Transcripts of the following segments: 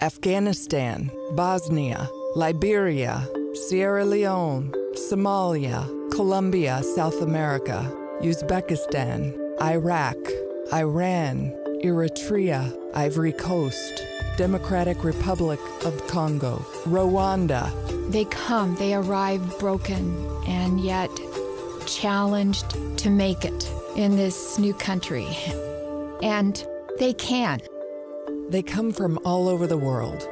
Afghanistan, Bosnia, Liberia, Sierra Leone, Somalia, Colombia, South America, Uzbekistan, Iraq, Iran, Eritrea, Ivory Coast, Democratic Republic of Congo, Rwanda. They come, they arrive broken and yet challenged to make it in this new country. And they can. They come from all over the world,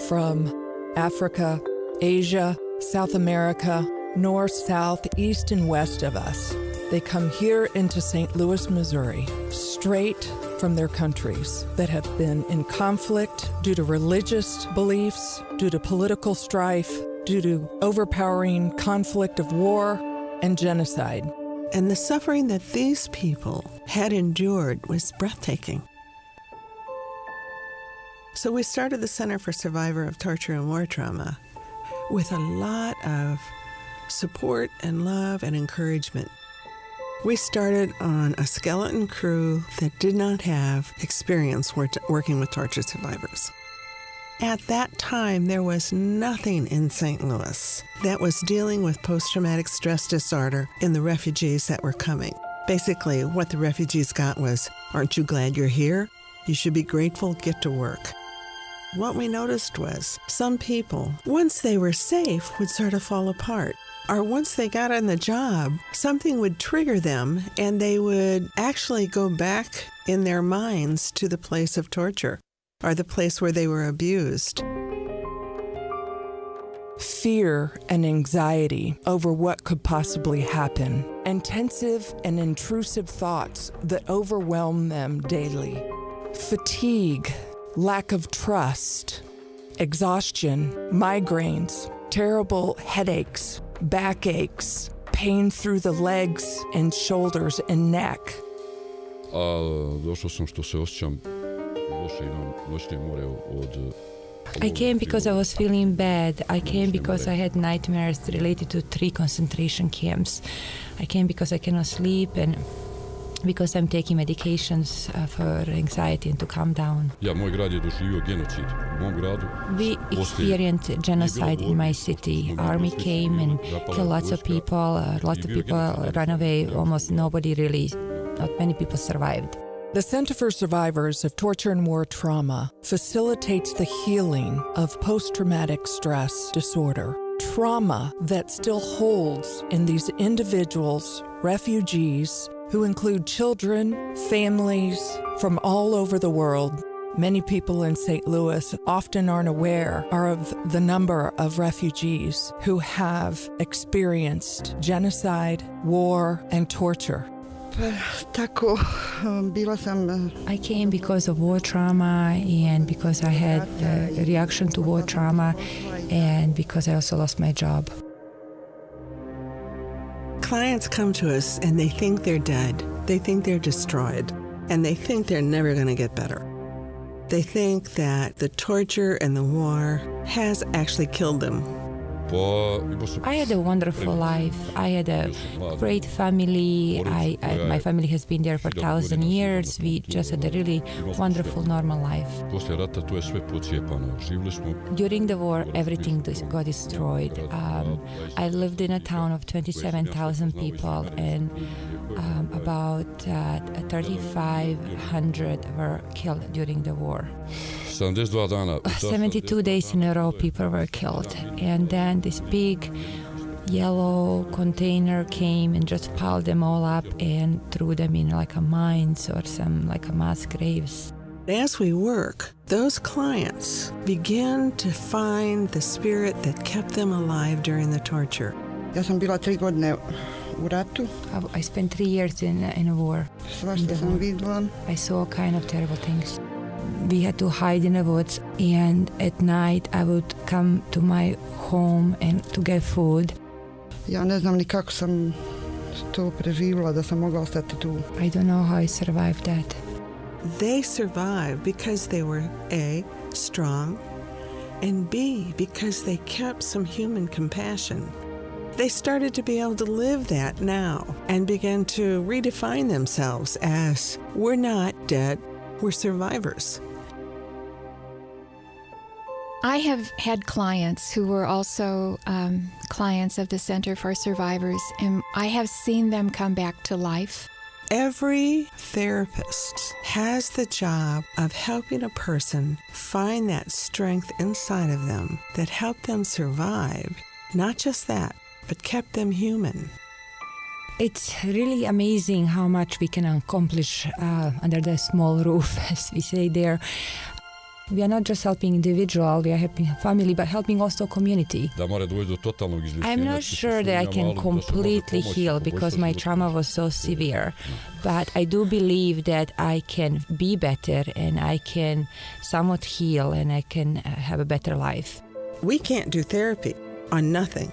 from Africa, Asia, South America, north, south, east, and west of us. They come here into St. Louis, Missouri, straight from their countries that have been in conflict due to religious beliefs, due to political strife, due to overpowering conflict of war and genocide. And the suffering that these people had endured was breathtaking. So we started the Center for Survivor of Torture and War Trauma with a lot of support and love and encouragement. We started on a skeleton crew that did not have experience working with torture survivors. At that time, there was nothing in St. Louis that was dealing with post-traumatic stress disorder in the refugees that were coming. Basically, what the refugees got was, "Aren't you glad you're here? You should be grateful, get to work." What we noticed was some people, once they were safe, would sort of fall apart. Or once they got on the job, something would trigger them and they would actually go back in their minds to the place of torture or the place where they were abused. Fear and anxiety over what could possibly happen. Intensive and intrusive thoughts that overwhelm them daily. Fatigue, lack of trust, exhaustion, migraines, terrible headaches, backaches, pain through the legs and shoulders and neck. I came because I was feeling bad. I came because I had nightmares related to 3 concentration camps. I came because I cannot sleep and because I'm taking medications for anxiety and to calm down. We experienced genocide in my city. Army came and killed lots of people. Lots of people ran away. Almost nobody really, not many people survived. The Center for Survivors of Torture and War Trauma facilitates the healing of post-traumatic stress disorder. Trauma that still holds in these individuals, refugees, who include children, families from all over the world. Many people in St. Louis often aren't aware of the number of refugees who have experienced genocide, war, and torture. I came because of war trauma and because I had a reaction to war trauma and because I also lost my job. Clients come to us and they think they're dead. They think they're destroyed. And they think they're never going to get better. They think that the torture and the war has actually killed them. I had a wonderful life. I had a great family. My family has been there for 1,000 years. We just had a really wonderful, normal life. During the war, everything got destroyed. I lived in a town of 27,000 people, and about 3,500 were killed during the war. 72 days in a row, people were killed. And then this big yellow container came and just piled them all up and threw them in like a mines or some like a mass graves. As we work, those clients begin to find the spirit that kept them alive during the torture. I spent 3 years in a war. I saw all kind of terrible things. We had to hide in the woods, and at night I would come to my home and to get food. I don't know how I survived that. They survived because they were A, strong, and B, because they kept some human compassion. They started to be able to live that now and began to redefine themselves as, we're not dead, we're survivors. I have had clients who were also clients of the Center for Survivors, and I have seen them come back to life. Every therapist has the job of helping a person find that strength inside of them that helped them survive. Not just that, but kept them human. It's really amazing how much we can accomplish under the small roof, as we say there. We are not just helping individual, we are helping family, but helping also community. I'm not sure that I can completely heal because my trauma was so severe, but I do believe that I can be better and I can somewhat heal and I can have a better life. We can't do therapy on nothing.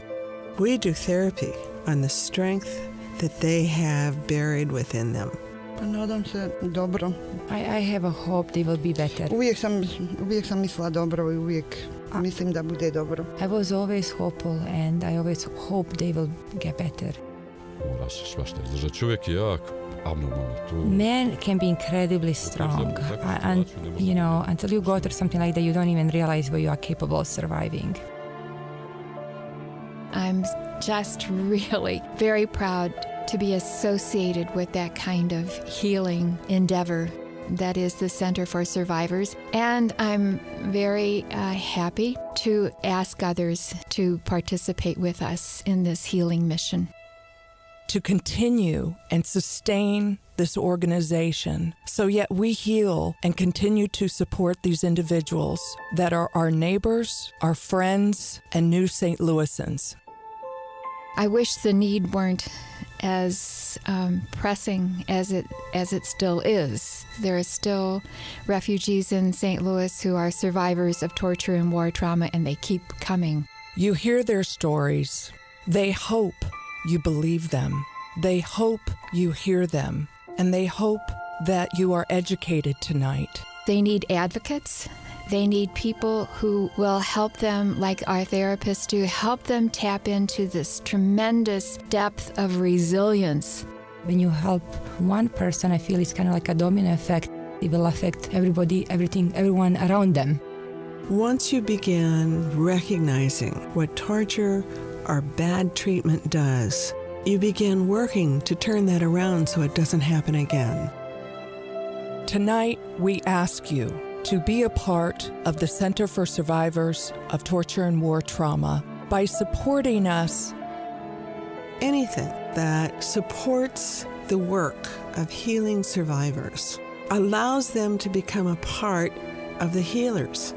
We do therapy on the strength that they have buried within them. Nadam se dobro. I have a hope they will be better. Uvijek sam mislila dobro I uvijek mislim da bude dobro. I was always hopeful and I always hope they will get better. Man can be incredibly strong, and until you go through something like that, you don't even realize what you are capable of surviving. I'm just really very proud to be associated with that kind of healing endeavor that is the Center for Survivors. And I'm very happy to ask others to participate with us in this healing mission. To continue and sustain this organization, so yet we heal and continue to support these individuals that are our neighbors, our friends, and new St. Louisans. I wish the need weren't as pressing as it still is. There are still refugees in St. Louis who are survivors of torture and war trauma, and they keep coming. You hear their stories. They hope you believe them. They hope you hear them. And they hope that you are educated tonight. They need advocates. They need people who will help them, like our therapists do, help them tap into this tremendous depth of resilience. When you help one person, I feel it's kind of like a domino effect. It will affect everybody, everything, everyone around them. Once you begin recognizing what torture or bad treatment does, you begin working to turn that around so it doesn't happen again. Tonight, we ask you to be a part of the Center for Survivors of Torture and War Trauma by supporting us. Anything that supports the work of healing survivors allows them to become a part of the healers.